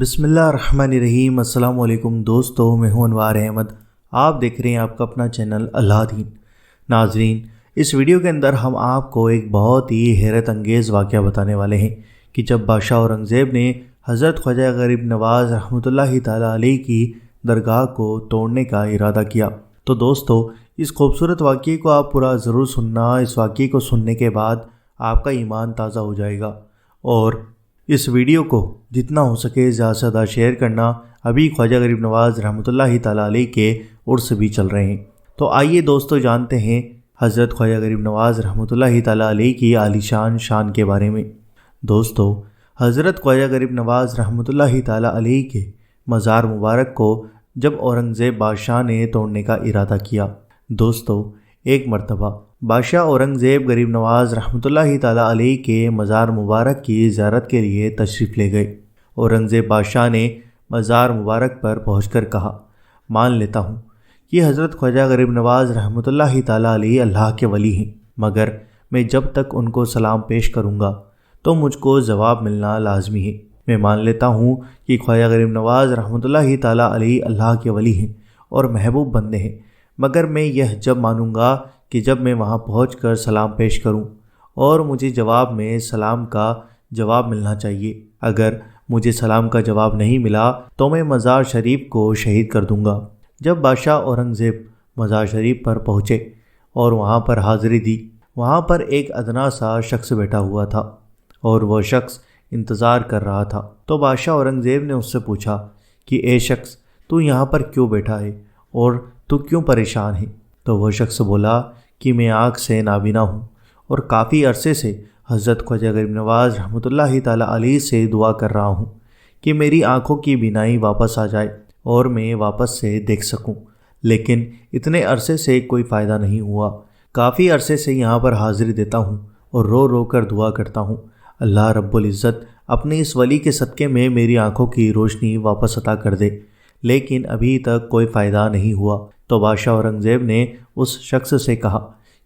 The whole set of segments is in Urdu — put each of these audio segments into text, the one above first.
بسم اللہ الرحمن الرحیم۔ السلام علیکم دوستو، میں ہوں انوار احمد۔ آپ دیکھ رہے ہیں آپ کا اپنا چینل اللہ دین۔ ناظرین، اس ویڈیو کے اندر ہم آپ کو ایک بہت ہی حیرت انگیز واقعہ بتانے والے ہیں کہ جب بادشاہ اورنگزیب نے حضرت خواجہ غریب نواز رحمۃ اللہ تعالیٰ علیہ کی درگاہ کو توڑنے کا ارادہ کیا تو دوستو اس خوبصورت واقعے کو آپ پورا ضرور سننا۔ اس واقعے کو سننے کے بعد آپ کا ایمان تازہ ہو جائے گا، اور اس ویڈیو کو جتنا ہو سکے زیادہ سے زیادہ شیئر کرنا۔ ابھی خواجہ غریب نواز رحمۃ اللہ تعالیٰ علیہ کے عرس بھی چل رہے ہیں، تو آئیے دوستو جانتے ہیں حضرت خواجہ غریب نواز رحمۃ اللہ تعالیٰ علیہ کی عالی شان کے بارے میں۔ دوستو، حضرت خواجہ غریب نواز رحمۃ اللہ تعالیٰ علیہ کے مزار مبارک کو جب اورنگزیب بادشاہ نے توڑنے کا ارادہ کیا، دوستو ایک مرتبہ بادشاہ اورنگزیب غریب نواز رحمۃ اللہ تعالیٰ علیہ کے مزار مبارک کی زیارت کے لیے تشریف لے گئے۔ اورنگزیب بادشاہ نے مزار مبارک پر پہنچ کر کہا، مان لیتا ہوں کہ حضرت خواجہ غریب نواز رحمۃ اللہ تعالیٰ علیہ اللہ کے ولی ہیں، مگر میں جب تک ان کو سلام پیش کروں گا تو مجھ کو جواب ملنا لازمی ہے۔ میں مان لیتا ہوں کہ خواجہ غریب نواز رحمۃ اللہ تعالیٰ علیہ اللہ کے ولی ہیں اور محبوب بندے ہیں، مگر میں یہ جب مانوں گا کہ جب میں وہاں پہنچ کر سلام پیش کروں اور مجھے جواب میں سلام کا جواب ملنا چاہیے۔ اگر مجھے سلام کا جواب نہیں ملا تو میں مزار شریف کو شہید کر دوں گا۔ جب بادشاہ اورنگزیب مزار شریف پر پہنچے اور وہاں پر حاضری دی، وہاں پر ایک ادنا سا شخص بیٹھا ہوا تھا اور وہ شخص انتظار کر رہا تھا۔ تو بادشاہ اورنگزیب نے اس سے پوچھا کہ اے شخص، تو یہاں پر کیوں بیٹھا ہے اور تو کیوں پریشان ہے؟ تو وہ شخص بولا کہ میں آنکھ سے نابینا ہوں اور کافی عرصے سے حضرت خواجہ غریب نواز رحمۃ اللہ تعالیٰ علیہ سے دعا کر رہا ہوں کہ میری آنکھوں کی بینائی واپس آ جائے اور میں واپس سے دیکھ سکوں، لیکن اتنے عرصے سے کوئی فائدہ نہیں ہوا۔ کافی عرصے سے یہاں پر حاضری دیتا ہوں اور رو رو کر دعا کرتا ہوں، اللہ رب العزت اپنے اس ولی کے صدقے میں میری آنکھوں کی روشنی واپس عطا کر دے، لیکن ابھی تک کوئی فائدہ نہیں ہوا۔ تو بادشاہ اورنگزیب نے اس شخص سے کہا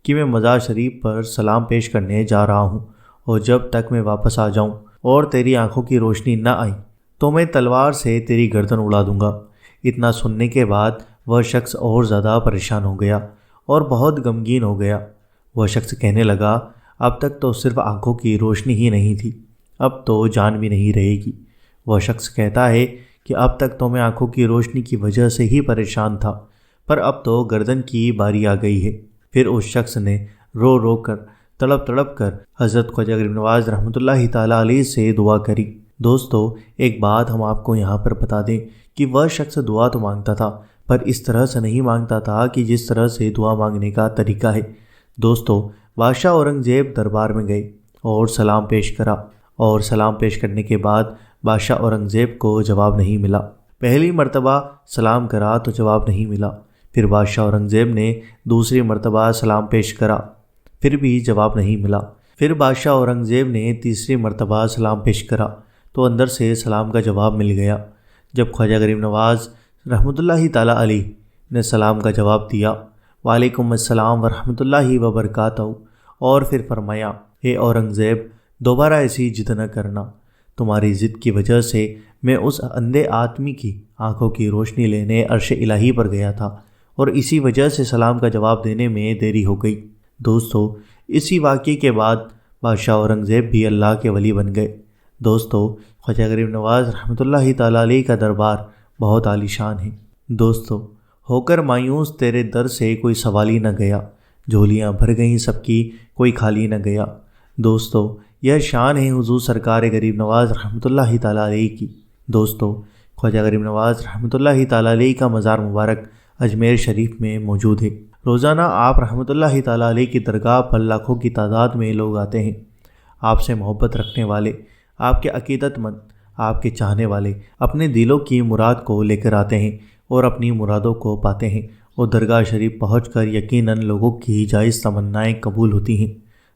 کہ میں مزار شریف پر سلام پیش کرنے جا رہا ہوں، اور جب تک میں واپس آ جاؤں اور تیری آنکھوں کی روشنی نہ آئی تو میں تلوار سے تیری گردن اڑا دوں گا۔ اتنا سننے کے بعد وہ شخص اور زیادہ پریشان ہو گیا اور بہت غمگین ہو گیا۔ وہ شخص کہنے لگا، اب تک تو صرف آنکھوں کی روشنی ہی نہیں تھی، اب تو جان بھی نہیں رہے گی۔ وہ شخص کہتا ہے کہ اب تک تو میں آنکھوں کی روشنی کی وجہ سے ہی پریشان تھا، پر اب تو گردن کی باری آ گئی ہے۔ پھر اس شخص نے رو رو کر تڑپ تڑپ کر حضرت خواجہ غریب نواز رحمۃ اللہ تعالیٰ علیہ سے دعا کری۔ دوستو ایک بات ہم آپ کو یہاں پر بتا دیں کہ وہ شخص دعا تو مانگتا تھا، پر اس طرح سے نہیں مانگتا تھا کہ جس طرح سے دعا مانگنے کا طریقہ ہے۔ دوستو بادشاہ اورنگزیب دربار میں گئے اور سلام پیش کرا، اور سلام پیش کرنے کے بعد بادشاہ اورنگزیب کو جواب نہیں ملا۔ پہلی مرتبہ سلام کرا تو جواب نہیں ملا، پھر بادشاہ اورنگزیب نے دوسری مرتبہ سلام پیش کرا، پھر بھی جواب نہیں ملا۔ پھر بادشاہ اورنگزیب نے تیسری مرتبہ سلام پیش کرا تو اندر سے سلام کا جواب مل گیا۔ جب خواجہ غریب نواز رحمۃ اللہ تعالیٰ علیہ نے سلام کا جواب دیا، وعلیکم السلام ورحمۃ اللہ وبرکاتہ، اور پھر فرمایا، اے اورنگزیب دوبارہ ایسی ضد نہ کرنا، تمہاری ضد کی وجہ سے میں اس اندھے آدمی کی آنکھوں کی روشنی لینے عرش الہی پر گیا تھا، اور اسی وجہ سے سلام کا جواب دینے میں دیری ہو گئی۔ دوستو اسی واقعے کے بعد بادشاہ اورنگزیب بھی اللہ کے ولی بن گئے۔ دوستو خواجہ غریب نواز رحمۃ اللہ تعالیٰ علیہ کا دربار بہت عالی شان ہے۔ دوستو ہو کر مایوس تیرے در سے کوئی سوالی نہ گیا، جھولیاں بھر گئیں سب کی کوئی خالی نہ گیا۔ دوستو یہ شان ہے حضور سرکار غریب نواز رحمۃ اللہ تعالیٰ علیہ کی۔ دوستو خواجہ غریب نواز رحمۃ اللہ تعالیٰ علیہ کا مزار مبارک اجمیر شریف میں موجود ہے۔ روزانہ آپ رحمۃ اللہ تعالیٰ علیہ کی درگاہ پر لاکھوں کی تعداد میں لوگ آتے ہیں۔ آپ سے محبت رکھنے والے، آپ کے عقیدت مند، آپ کے چاہنے والے اپنے دلوں کی مراد کو لے کر آتے ہیں اور اپنی مرادوں کو پاتے ہیں، اور درگاہ شریف پہنچ کر یقیناً لوگوں کی جائز تمنائیں قبول ہوتی ہیں۔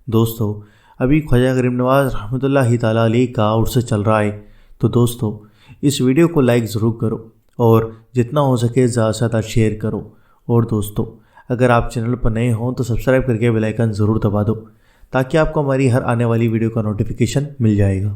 دوستو ابھی خواجہ غریب نواز رحمۃ اللہ تعالیٰ علیہ کا عرس چل رہا ہے، تو دوستو اس ویڈیو کو لائک ضرور کرو اور جتنا ہو سکے زیادہ سے زیادہ شیئر کرو، اور دوستو اگر آپ چینل پر نئے ہوں تو سبسکرائب کر کے بیل آئیکن ضرور دبا دو تاکہ آپ کو ہماری ہر آنے والی ویڈیو کا نوٹیفیکیشن مل جائے گا۔